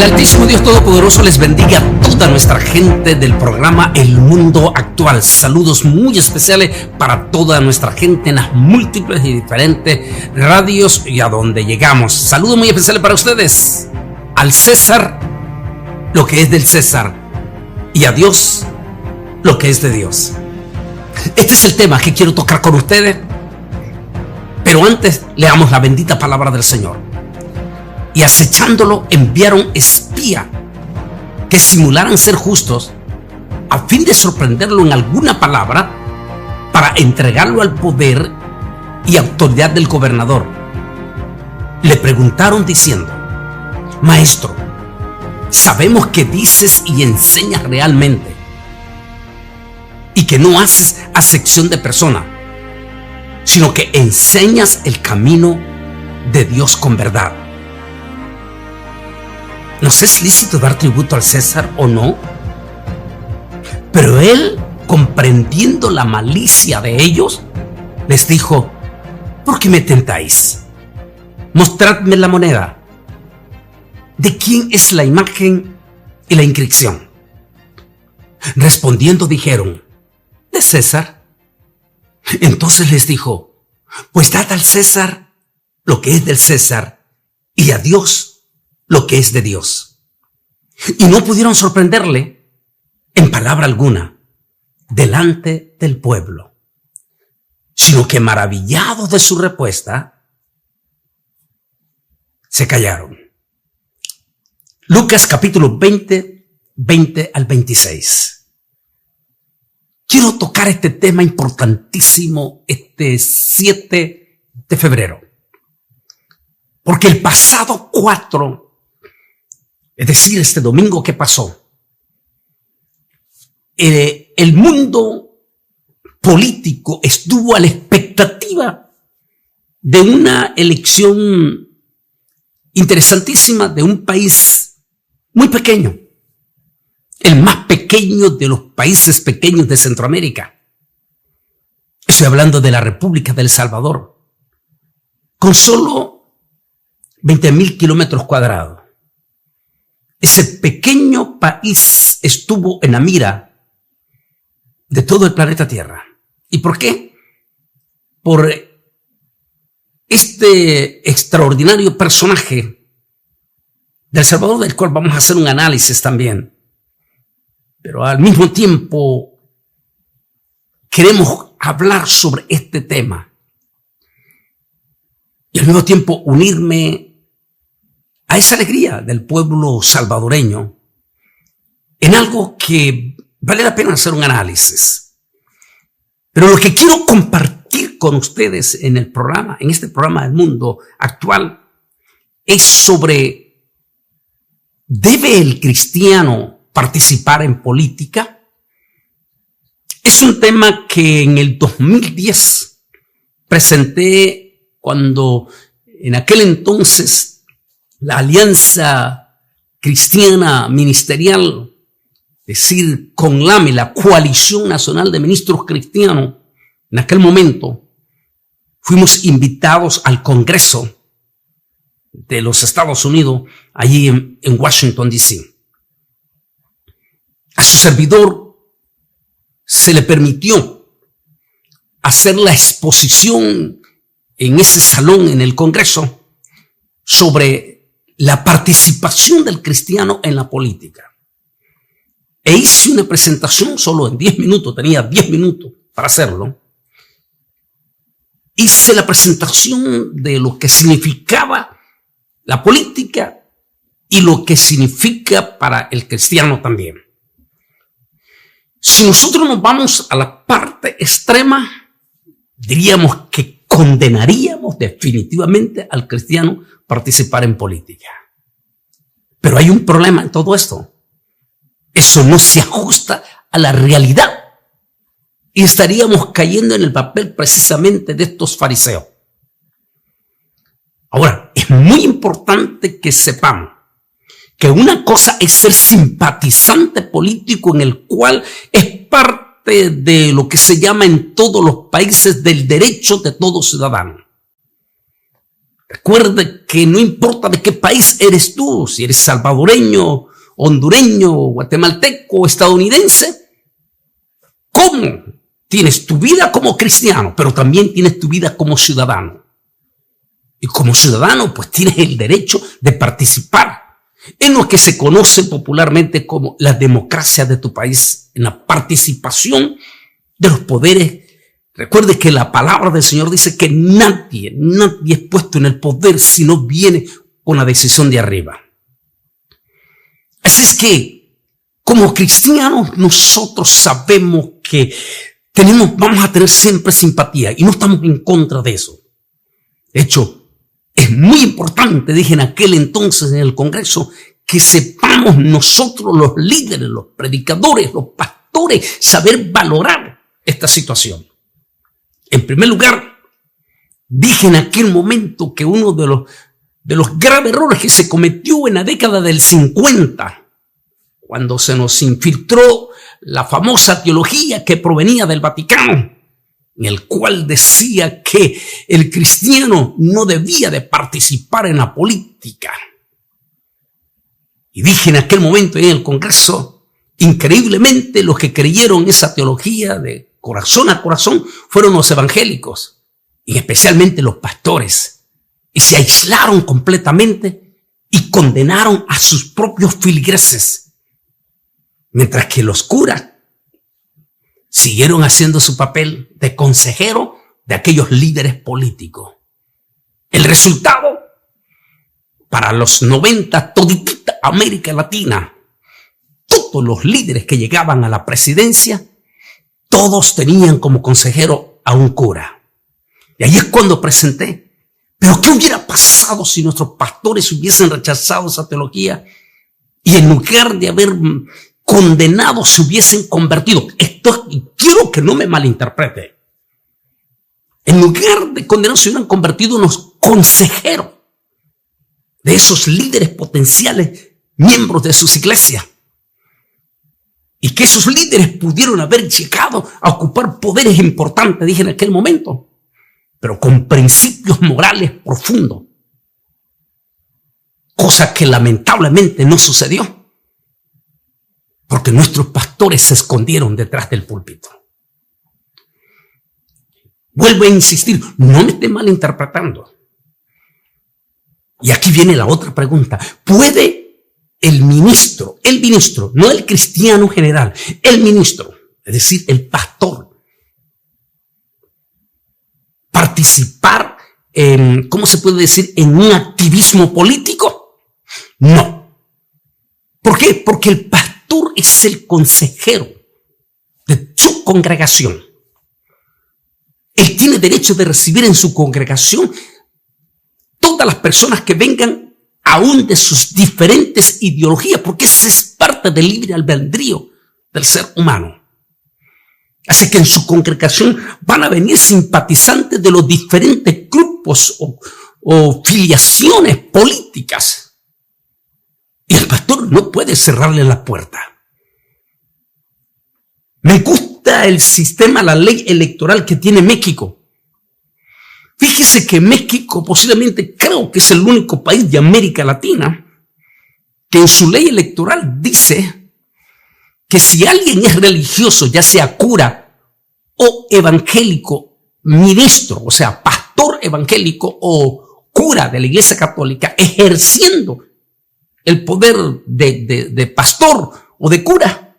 Altísimo Dios Todopoderoso les bendiga a toda nuestra gente del programa El Mundo Actual. Saludos muy especiales para toda nuestra gente en las múltiples y diferentes radios y a donde llegamos. Saludos muy especiales para ustedes. Al César lo que es del César y a Dios lo que es de Dios. Este es el tema que quiero tocar con ustedes, pero antes leamos la bendita palabra del Señor. Y acechándolo enviaron espía que simularan ser justos a fin de sorprenderlo en alguna palabra para entregarlo al poder y autoridad del gobernador. Le preguntaron diciendo: Maestro, sabemos que dices y enseñas realmente y que no haces acepción de persona, sino que enseñas el camino de Dios con verdad. ¿Nos es lícito dar tributo al César o no? Pero él, comprendiendo la malicia de ellos, les dijo: ¿por qué me tentáis? Mostradme la moneda. ¿De quién es la imagen y la inscripción? Respondiendo dijeron: de César. Entonces les dijo: pues dad al César lo que es del César y a Dios lo que es de Dios. Y no pudieron sorprenderle en palabra alguna delante del pueblo, sino que maravillados de su respuesta, se callaron. Lucas capítulo 20 al 26. Quiero tocar este tema importantísimo este 7 de febrero, porque el pasado 4, es decir, este domingo que pasó, el mundo político estuvo a la expectativa de una elección interesantísima de un país muy pequeño, el más pequeño de los países pequeños de Centroamérica. Estoy hablando de la República del Salvador, con solo 20,000 kilómetros cuadrados. Ese pequeño país estuvo en la mira de todo el planeta Tierra. ¿Y por qué? Por este extraordinario personaje del Salvador, del cual vamos a hacer un análisis también. Pero al mismo tiempo queremos hablar sobre este tema y al mismo tiempo unirme a esa alegría del pueblo salvadoreño en algo que vale la pena hacer un análisis. Pero lo que quiero compartir con ustedes en el programa, en este programa del Mundo Actual, es sobre: ¿debe el cristiano participar en política? Es un tema que en el 2010 presenté cuando en aquel entonces la Alianza Cristiana Ministerial, es decir, CONLAME, la Coalición Nacional de Ministros Cristianos, en aquel momento fuimos invitados al Congreso de los Estados Unidos, allí en Washington, D.C. A su servidor se le permitió hacer la exposición en ese salón en el Congreso sobre la participación del cristiano en la política. E hice una presentación solo en 10 minutos, tenía 10 minutos para hacerlo. Hice la presentación de lo que significaba la política y lo que significa para el cristiano también. Si nosotros nos vamos a la parte extrema, diríamos que condenaríamos definitivamente al cristiano participar en política. Pero hay un problema en todo esto. Eso no se ajusta a la realidad y estaríamos cayendo en el papel precisamente de estos fariseos. Ahora, es muy importante que sepamos que una cosa es ser simpatizante político, en el cual es parte de lo que se llama en todos los países del derecho de todo ciudadano. Recuerde que no importa de qué país eres tú, si eres salvadoreño, hondureño, guatemalteco o estadounidense, ¿cómo? Tienes tu vida como cristiano, pero también tienes tu vida como ciudadano. Y como ciudadano, pues tienes el derecho de participar en lo que se conoce popularmente como la democracia de tu país, en la participación de los poderes. Recuerde que la palabra del Señor dice que nadie es puesto en el poder si no viene con la decisión de arriba. Así es que, como cristianos, nosotros sabemos que vamos a tener siempre simpatía y no estamos en contra de eso. De hecho, es muy importante, dije en aquel entonces en el Congreso, que sepamos nosotros los líderes, los predicadores, los pastores, saber valorar esta situación. En primer lugar, dije en aquel momento que uno de los graves errores que se cometió en la década del 50, cuando se nos infiltró la famosa teología que provenía del Vaticano, en el cual decía que el cristiano no debía de participar en la política. Y dije en aquel momento en el Congreso, increíblemente los que creyeron esa teología de corazón a corazón fueron los evangélicos, y especialmente los pastores, y se aislaron completamente y condenaron a sus propios feligreses, mientras que los curas siguieron haciendo su papel de consejero de aquellos líderes políticos. El resultado, para los 90, toditita América Latina, todos los líderes que llegaban a la presidencia, todos tenían como consejero a un cura. Y ahí es cuando presenté, ¿pero qué hubiera pasado si nuestros pastores hubiesen rechazado esa teología y en lugar de haber condenados se hubiesen convertido? Y quiero que no me malinterprete. En lugar de condenados se hubieran convertido en los consejeros de esos líderes potenciales, miembros de sus iglesias. Y que esos líderes pudieron haber llegado a ocupar poderes importantes, dije en aquel momento, pero con principios morales profundos. Cosa que lamentablemente no sucedió. Porque nuestros pastores se escondieron detrás del púlpito. Vuelvo a insistir, no me esté malinterpretando. Y aquí viene la otra pregunta. ¿Puede el ministro, no el cristiano general, el ministro, es decir, el pastor, participar en, ¿cómo se puede decir?, en un activismo político? No. ¿Por qué? Porque el pastor es el consejero de su congregación. Él tiene derecho de recibir en su congregación todas las personas que vengan aún de sus diferentes ideologías, porque esa es parte del libre albedrío del ser humano. Así que en su congregación van a venir simpatizantes de los diferentes grupos o filiaciones políticas. Y el pastor no puede cerrarle la puerta. Me gusta el sistema, la ley electoral que tiene México. Fíjese que México posiblemente creo que es el único país de América Latina que en su ley electoral dice que si alguien es religioso, ya sea cura o evangélico, ministro, o sea, pastor evangélico o cura de la Iglesia Católica, ejerciendo el poder de pastor o de cura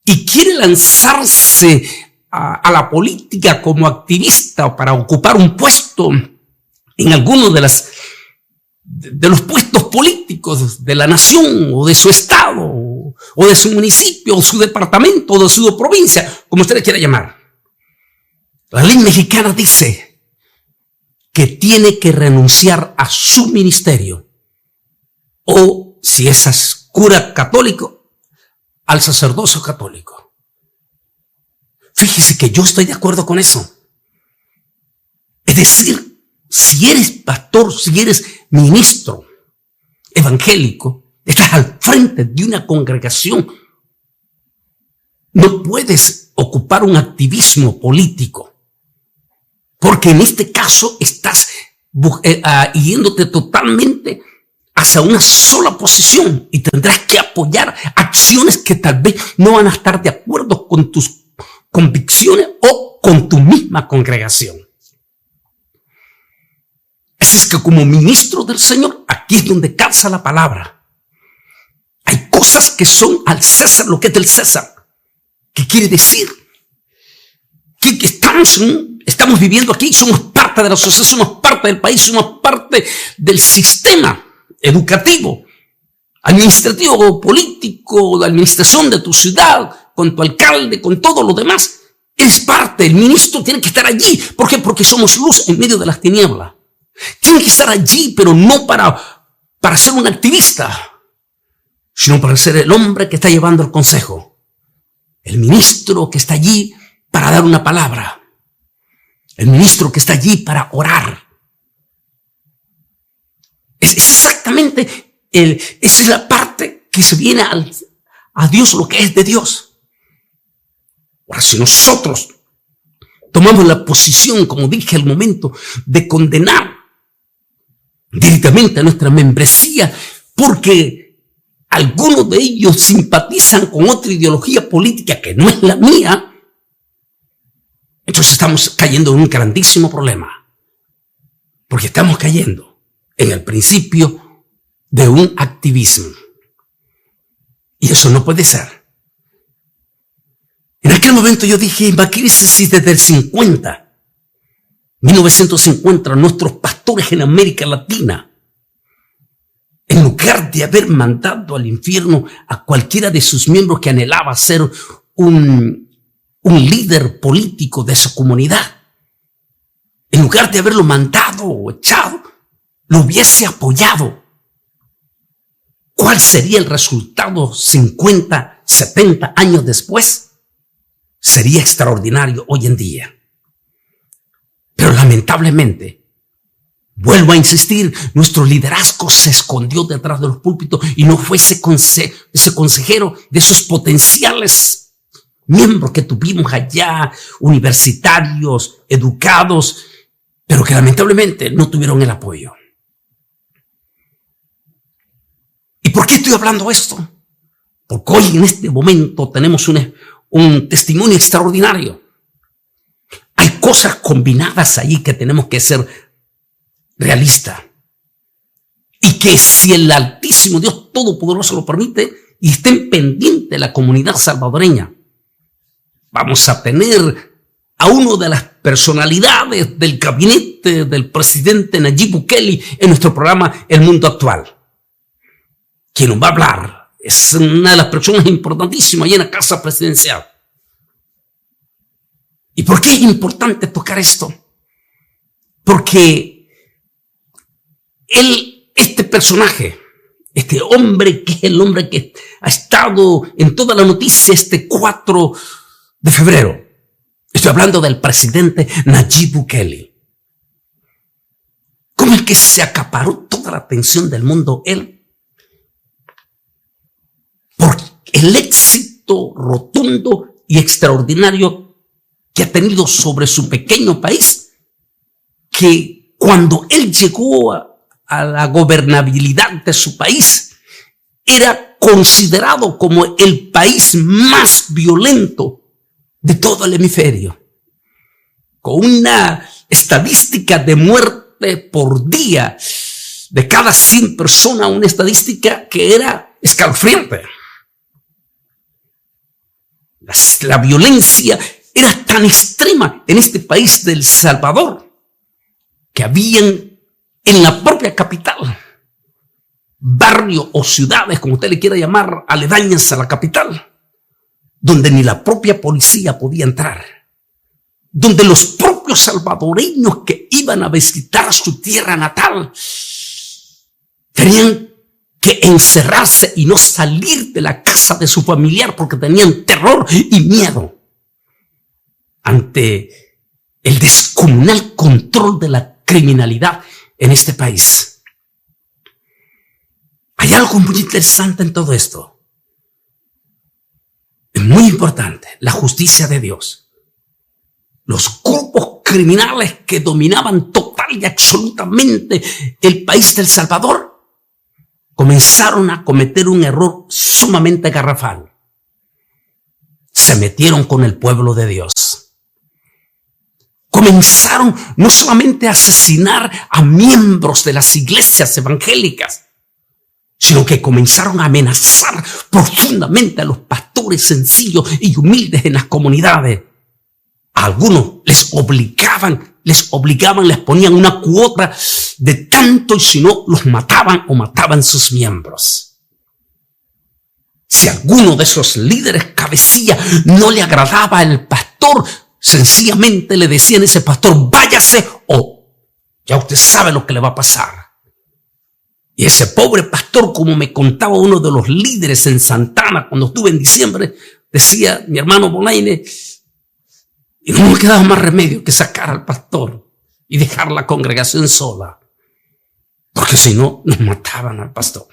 y quiere lanzarse a la política como activista o para ocupar un puesto en alguno de los puestos políticos de la nación o de su estado o de su municipio o su departamento o de su provincia, como usted le quiera llamar. La ley mexicana dice que tiene que renunciar a su ministerio o, si es cura católico, al sacerdocio católico. Fíjese que yo estoy de acuerdo con eso. Es decir, si eres pastor, si eres ministro evangélico, estás al frente de una congregación, no puedes ocupar un activismo político, porque en este caso estás yéndote totalmente hacia una sola posición, y tendrás que apoyar acciones que tal vez no van a estar de acuerdo con tus convicciones o con tu misma congregación. Así es que como ministro del Señor, aquí es donde calza la palabra. Hay cosas que son al César lo que es del César. ¿Qué quiere decir? Que estamos viviendo aquí, somos parte de la sociedad, somos parte del país, somos parte del sistema educativo, administrativo, político, la administración de tu ciudad, con tu alcalde, con todo lo demás. Es parte, el ministro tiene que estar allí. ¿Por qué? Porque somos luz en medio de las tinieblas. Tiene que estar allí, pero no para ser un activista, sino para ser el hombre que está llevando el consejo. El ministro que está allí para dar una palabra. El ministro que está allí para orar. Es exactamente, esa es la parte que se viene a Dios, lo que es de Dios. Ahora, si nosotros tomamos la posición, como dije al momento, de condenar directamente a nuestra membresía, porque algunos de ellos simpatizan con otra ideología política que no es la mía, entonces estamos cayendo en un grandísimo problema. Porque estamos cayendo en el principio de un activismo. Y eso no puede ser. En aquel momento yo dije, imagínense si desde el 1950, nuestros pastores en América Latina, en lugar de haber mandado al infierno a cualquiera de sus miembros que anhelaba ser un líder político de su comunidad, en lugar de haberlo mandado o echado, lo hubiese apoyado. ¿Cuál sería el resultado 50, 70 años después? Sería extraordinario hoy en día. Pero lamentablemente, vuelvo a insistir, nuestro liderazgo se escondió detrás de los púlpitos y no fue ese consejero de esos potenciales miembros que tuvimos allá, universitarios, educados, pero que lamentablemente no tuvieron el apoyo. ¿Y por qué estoy hablando esto? Porque hoy en este momento tenemos un testimonio extraordinario. Hay cosas combinadas ahí que tenemos que ser realistas. Y que si el Altísimo Dios Todopoderoso lo permite y estén pendientes de la comunidad salvadoreña, vamos a tener a una de las personalidades del gabinete del presidente Nayib Bukele en nuestro programa El Mundo Actual. Quien nos va a hablar es una de las personas importantísimas ahí en la casa presidencial. ¿Y por qué es importante tocar esto? Porque este personaje, este hombre que es el hombre que ha estado en toda la noticia este 4 de febrero, estoy hablando del presidente Nayib Bukele, como el que se acaparó toda la atención del mundo, él, por el éxito rotundo y extraordinario que ha tenido sobre su pequeño país, que cuando él llegó a la gobernabilidad de su país, era considerado como el país más violento de todo el hemisferio, con una estadística de muerte por día de cada 100 personas, una estadística que era escalofriante. La violencia era tan extrema en este país del Salvador que habían en la propia capital barrios o ciudades, como usted le quiera llamar, aledañas a la capital, donde ni la propia policía podía entrar, donde los propios salvadoreños que iban a visitar su tierra natal tenían que encerrarse y no salir de la casa de su familiar porque tenían terror y miedo ante el descomunal control de la criminalidad en este país. Hay algo muy interesante en todo esto. Es muy importante, la justicia de Dios. Los grupos criminales que dominaban total y absolutamente el país del Salvador comenzaron a cometer un error sumamente garrafal. Se metieron con el pueblo de Dios. Comenzaron no solamente a asesinar a miembros de las iglesias evangélicas, sino que comenzaron a amenazar profundamente a los pastores sencillos y humildes en las comunidades. A algunos les obligaban, les ponían una cuota de tanto, y si no, los mataban o mataban sus miembros. Si alguno de esos líderes cabecilla no le agradaba al pastor, sencillamente le decían a ese pastor: váyase, o ya usted sabe lo que le va a pasar. Y ese pobre pastor, como me contaba uno de los líderes en Santana cuando estuve en diciembre, decía mi hermano Bolaine, y no me quedaba más remedio que sacar al pastor y dejar la congregación sola, porque si no, nos mataban al pastor.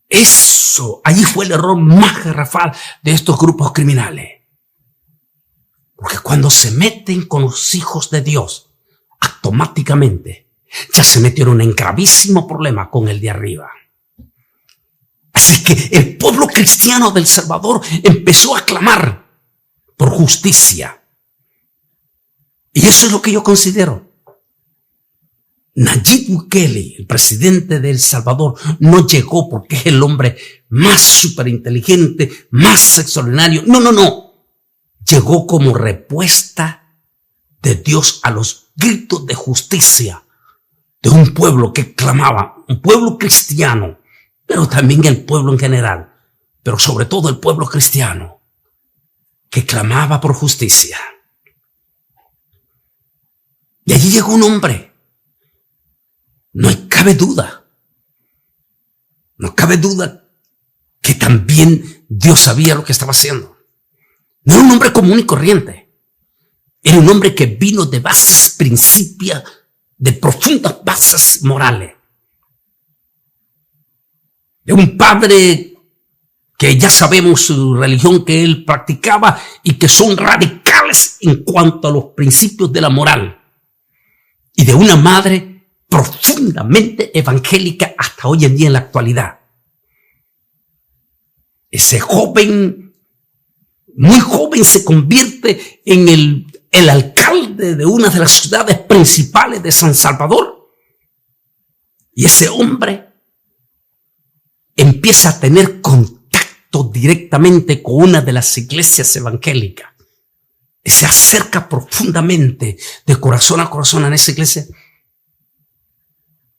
Eso, allí fue el error más garrafal de estos grupos criminales. Porque cuando se meten con los hijos de Dios, automáticamente ya se metieron en gravísimo problema con el de arriba. Así que el pueblo cristiano del Salvador empezó a clamar por justicia. Y eso es lo que yo considero. Nayib Bukele, el presidente de El Salvador, no llegó porque es el hombre más superinteligente, más extraordinario. No. Llegó como respuesta de Dios a los gritos de justicia de un pueblo que clamaba, un pueblo cristiano, pero también el pueblo en general, pero sobre todo el pueblo cristiano, que clamaba por justicia. Y allí llegó un hombre. No cabe duda que también Dios sabía lo que estaba haciendo. No era un hombre común y corriente. Era un hombre que vino de bases principios, de profundas bases morales. De un padre que ya sabemos su religión que él practicaba y que son radicales en cuanto a los principios de la moral. Y de una madre profundamente evangélica hasta hoy en día en la actualidad. Ese joven, muy joven, se convierte en el alcalde de una de las ciudades principales de San Salvador. Y ese hombre empieza a tener contacto directamente con una de las iglesias evangélicas. Y se acerca profundamente, de corazón a corazón, en esa iglesia,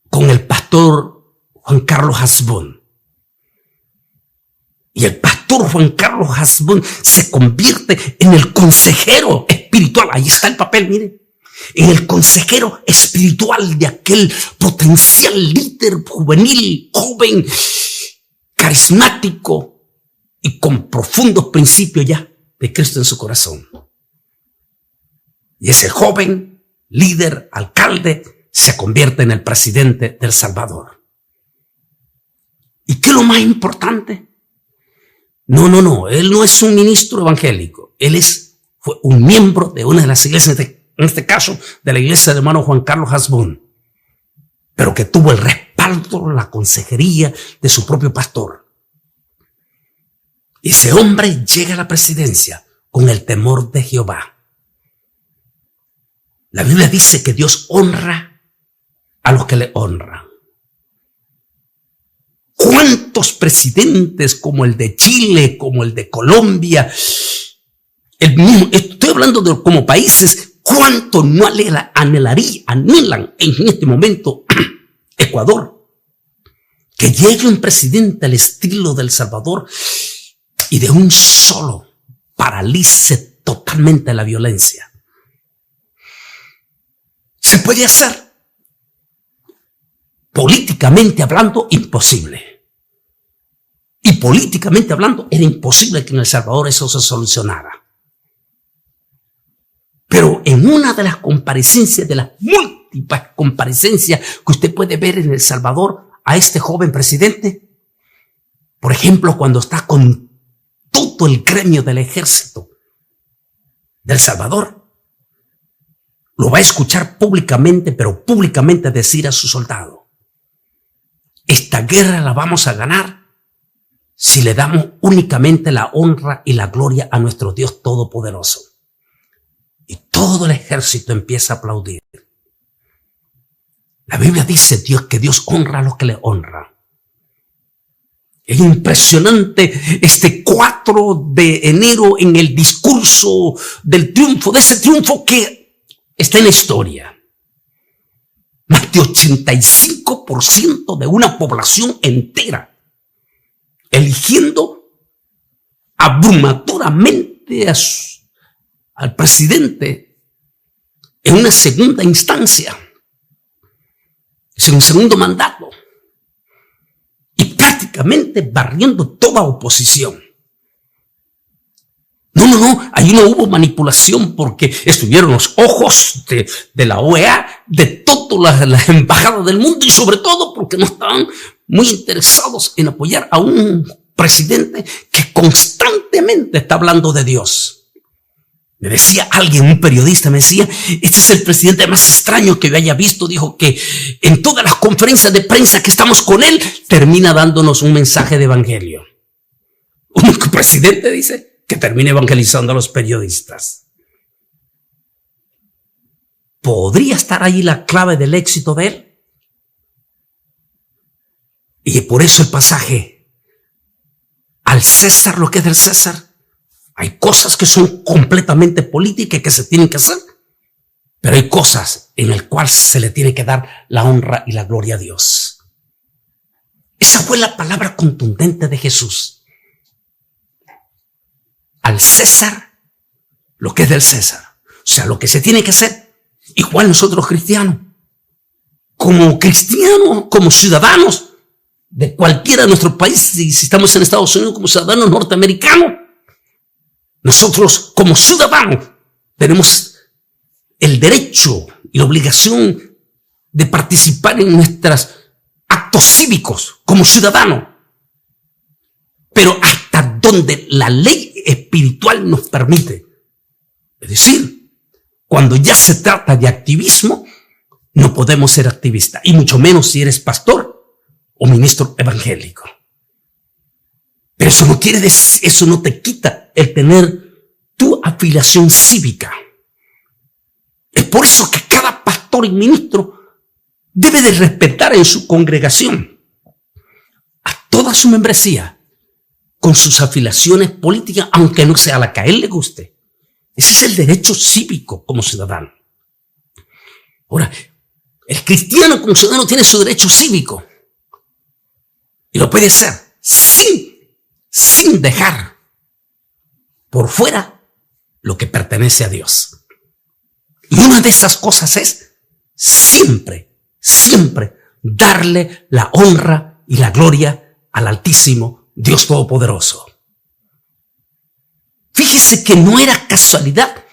con el pastor Juan Carlos Hasbún. Y el pastor Juan Carlos Hasbún se convierte en el consejero espiritual. Ahí está el papel, miren. En el consejero espiritual de aquel potencial líder juvenil, joven, carismático y con profundos principios ya de Cristo en su corazón. Y ese joven líder, alcalde, se convierte en el presidente del Salvador. ¿Y qué es lo más importante? No, él no es un ministro evangélico. Él fue un miembro de una de las iglesias, en este caso de la iglesia del hermano Juan Carlos Hasbún, pero que tuvo el respaldo, la consejería de su propio pastor. Ese hombre llega a la presidencia con el temor de Jehová. La Biblia dice que Dios honra a los que le honran. ¿Cuántos presidentes como el de Chile, como el de Colombia, el mismo, estoy hablando de como países, cuánto no anhelan en este momento Ecuador, que llegue un presidente al estilo del Salvador y de un solo paralice totalmente la violencia? Se puede hacer. Políticamente hablando, imposible. Y políticamente hablando, era imposible que en El Salvador eso se solucionara. Pero en una de las comparecencias, de las múltiples comparecencias que usted puede ver en El Salvador a este joven presidente, por ejemplo, cuando está con todo el gremio del ejército, del Salvador, lo va a escuchar públicamente, pero públicamente decir a su soldado: esta guerra la vamos a ganar si le damos únicamente la honra y la gloria a nuestro Dios Todopoderoso. Y todo el ejército empieza a aplaudir. La Biblia dice que Dios honra a los que le honran. Es impresionante este 4 de enero en el discurso del triunfo, de ese triunfo que está en la historia. Más de 85% de una población entera eligiendo abrumadoramente al presidente en una segunda instancia, es un segundo mandato, y prácticamente barriendo toda oposición. No, ahí no hubo manipulación, porque estuvieron los ojos de la OEA, de todas las embajadas del mundo, y sobre todo porque no estaban muy interesados en apoyar a un presidente que constantemente está hablando de Dios. Me decía alguien, un periodista, me decía: este es el presidente más extraño que yo haya visto. Dijo que en todas las conferencias de prensa que estamos con él, termina dándonos un mensaje de evangelio. Un presidente, dice, que termina evangelizando a los periodistas. ¿Podría estar ahí la clave del éxito de él? Y por eso el pasaje: al César lo que es del César. Hay cosas que son completamente políticas que se tienen que hacer, pero hay cosas en las cuales se le tiene que dar la honra y la gloria a Dios. Esa fue la palabra contundente de Jesús. Al César lo que es del César. O sea, lo que se tiene que hacer. Igual nosotros cristianos, como ciudadanos de cualquiera de nuestros países, y si estamos en Estados Unidos como ciudadanos norteamericanos, nosotros como ciudadanos tenemos el derecho y la obligación de participar en nuestros actos cívicos como ciudadanos, pero hasta donde la ley espiritual nos permite. Es decir, cuando ya se trata de activismo, no podemos ser activistas, y mucho menos si eres pastor o ministro evangélico. Pero eso no te quita el tener tu afiliación cívica. Es por eso que cada pastor y ministro debe de respetar en su congregación a toda su membresía con sus afiliaciones políticas, aunque no sea la que a él le guste. Ese es el derecho cívico como ciudadano. Ahora, el cristiano como ciudadano tiene su derecho cívico y lo puede hacer sin dejar por fuera lo que pertenece a Dios. Y una de esas cosas es siempre darle la honra y la gloria al Altísimo Dios Todopoderoso. Fíjese que no era casualidad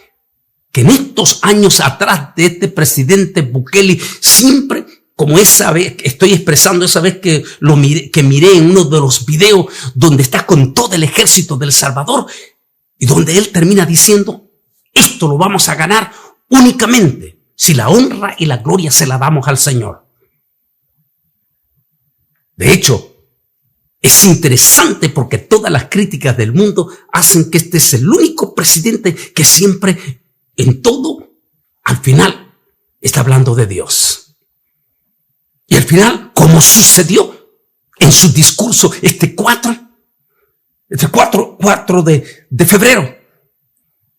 que en estos años atrás de este presidente Bukele, siempre, como esa vez, estoy expresando esa vez que miré en uno de los videos donde está con todo el ejército del Salvador, y donde él termina diciendo: esto lo vamos a ganar únicamente si la honra y la gloria se la damos al Señor. De hecho, es interesante porque todas las críticas del mundo hacen que este es el único presidente que siempre, en todo, al final, está hablando de Dios. Y al final, como sucedió en su discurso este 4 de febrero,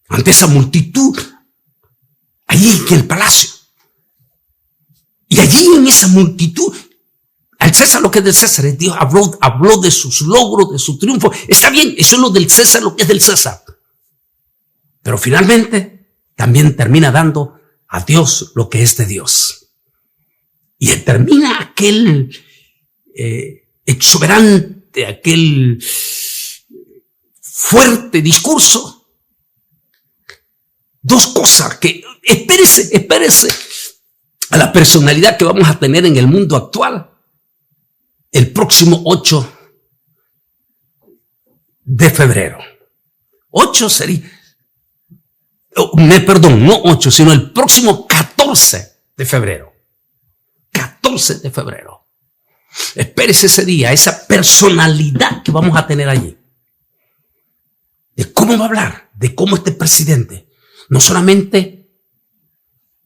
ante esa multitud, allí en el palacio. Y allí en esa multitud, al César lo que es del César, Dios habló de sus logros, de su triunfo. Está bien, eso es lo del César, lo que es del César. Pero finalmente también termina dando a Dios lo que es de Dios. Y termina aquel exuberante, aquel fuerte discurso. Dos cosas que, espérese a la personalidad que vamos a tener en el mundo actual el próximo 8 de febrero. 8 sería, no 8, sino el próximo 14 de febrero. 14 de febrero. Espérese ese día, esa personalidad que vamos a tener allí. De cómo va a hablar, de cómo este presidente, no solamente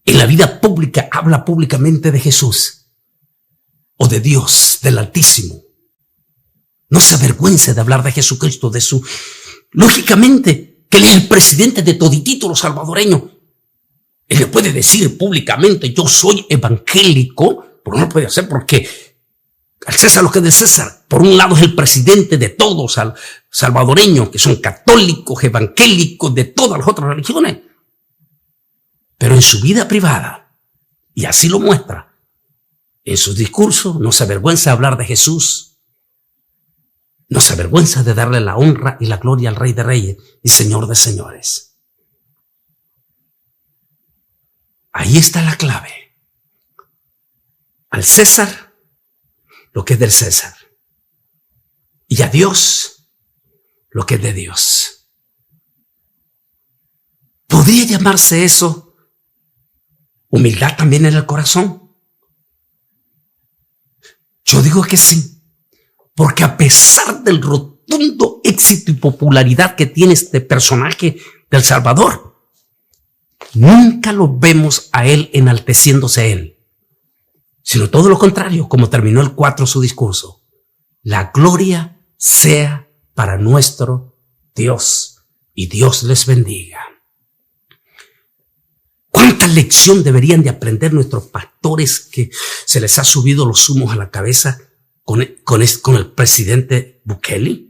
en la vida pública, habla públicamente de Jesús o de Dios, del Altísimo. No se avergüence de hablar de Jesucristo, de su... Lógicamente, que él es el presidente de toditito los salvadoreños. Él le puede decir públicamente, yo soy evangélico, pero no lo puede hacer porque al César lo que es de César. Por un lado es el presidente de todos salvadoreños, que son católicos, evangélicos, de todas las otras religiones. Pero en su vida privada, y así lo muestra, en sus discursos no se avergüenza de hablar de Jesús, no se avergüenza de darle la honra y la gloria al Rey de Reyes y Señor de Señores. Ahí está la clave. Al César, lo que es del César. Y a Dios, lo que es de Dios. ¿Podría llamarse eso humildad también en el corazón? Yo digo que sí. Porque a pesar del rotundo éxito y popularidad que tiene este personaje del Salvador, nunca lo vemos a él enalteciéndose a él, sino todo lo contrario, como terminó el 4 su discurso. La gloria sea para nuestro Dios y Dios les bendiga. ¿Cuánta lección deberían de aprender nuestros pastores que se les ha subido los humos a la cabeza con el presidente Bukele?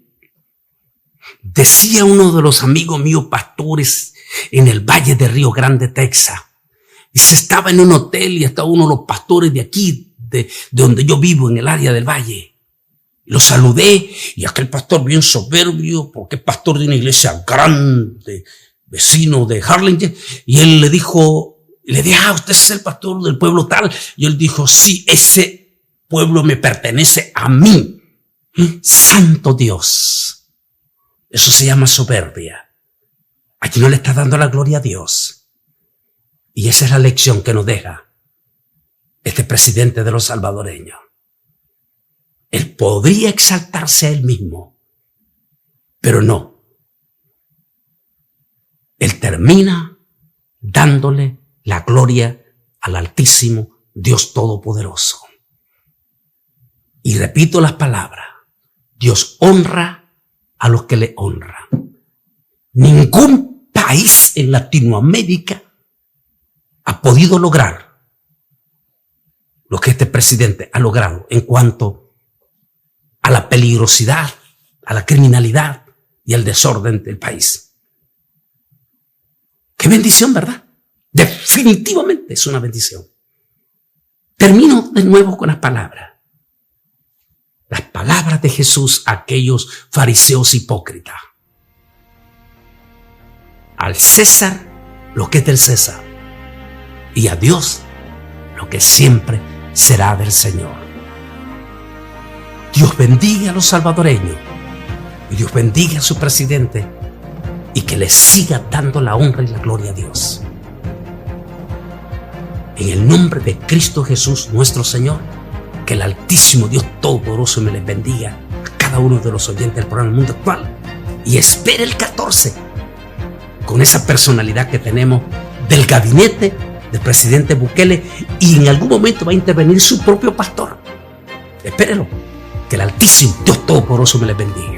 Decía uno de los amigos míos pastores en el Valle de Río Grande, Texas. Dice, estaba en un hotel y estaba uno de los pastores de aquí, de donde yo vivo, en el área del Valle. Lo saludé y aquel pastor bien soberbio, porque es pastor de una iglesia grande, vecino de Harlingen, y él le dijo, usted es el pastor del pueblo tal. Y él dijo, sí, ese pueblo me pertenece a mí. Santo Dios. Eso se llama soberbia. Aquí no le está dando la gloria a Dios. Y esa es la lección que nos deja este presidente de los salvadoreños. Él podría exaltarse a él mismo, pero no. Él termina dándole la gloria al Altísimo Dios Todopoderoso. Y repito las palabras, Dios honra a los que le honran. Ningún país en Latinoamérica ha podido lograr lo que este presidente ha logrado en cuanto a la peligrosidad, a la criminalidad y al desorden del país. Qué bendición, ¿verdad? Definitivamente es una bendición. Termino de nuevo con las palabras. Las palabras de Jesús a aquellos fariseos hipócritas. Al César lo que es del César y a Dios lo que siempre será del Señor. Dios bendiga a los salvadoreños y Dios bendiga a su presidente y que le siga dando la honra y la gloria a Dios. En el nombre de Cristo Jesús nuestro Señor, que el Altísimo Dios Todopoderoso me les bendiga a cada uno de los oyentes del programa El Mundo Actual y espere el 14 con esa personalidad que tenemos del gabinete del presidente Bukele y en algún momento va a intervenir su propio pastor. Espérelo, que el Altísimo Dios Todopoderoso me les bendiga.